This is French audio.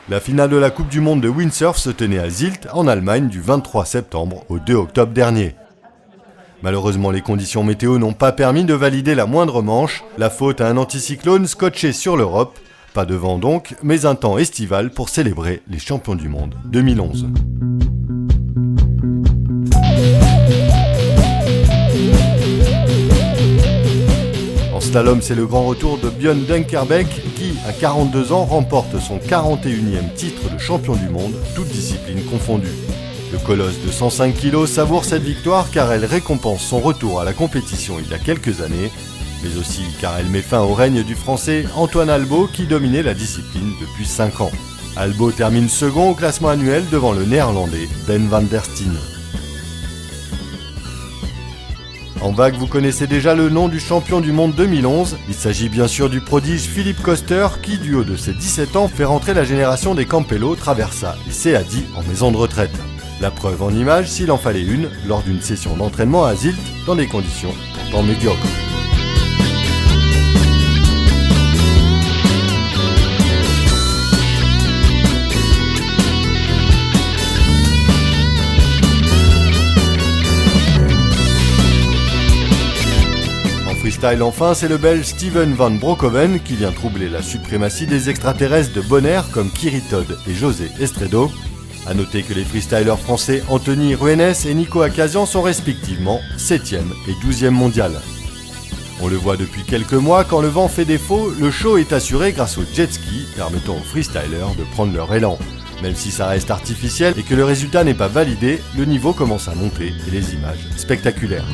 La finale de la Coupe du Monde de windsurf se tenait à Sylt, en Allemagne, du 23 septembre au 2 octobre dernier. Malheureusement, les conditions météo n'ont pas permis de valider la moindre manche, la faute à un anticyclone scotché sur l'Europe. Pas de vent donc, mais un temps estival pour célébrer les champions du monde 2011. En slalom, c'est le grand retour de Bjørn Dunkerbeck qui, à 42 ans, remporte son 41e titre de champion du monde, toutes disciplines confondues. Le colosse de 105 kg savoure cette victoire car elle récompense son retour à la compétition il y a quelques années, mais aussi car elle met fin au règne du Français Antoine Albo qui dominait la discipline depuis 5 ans. Albo termine second au classement annuel devant le Néerlandais Ben van der Steen. En vague, vous connaissez déjà le nom du champion du monde 2011. Il s'agit bien sûr du prodige Philippe Koster qui, du haut de ses 17 ans, fait rentrer la génération des Campello, Traversa et Seadi en maison de retraite. La preuve en image, s'il en fallait une, lors d'une session d'entraînement à Sylt, dans des conditions pourtant médiocres. Freestyle enfin, c'est le Belge Steven van Broekhoven qui vient troubler la suprématie des extraterrestres de Bonaire comme Kiri Todd et José Estredo. A noter que les freestylers français Anthony Ruenes et Nico Akazian sont respectivement 7e et 12e mondial. On le voit depuis quelques mois, quand le vent fait défaut, le show est assuré grâce au jet ski permettant aux freestylers de prendre leur élan. Même si ça reste artificiel et que le résultat n'est pas validé, le niveau commence à monter et les images spectaculaires.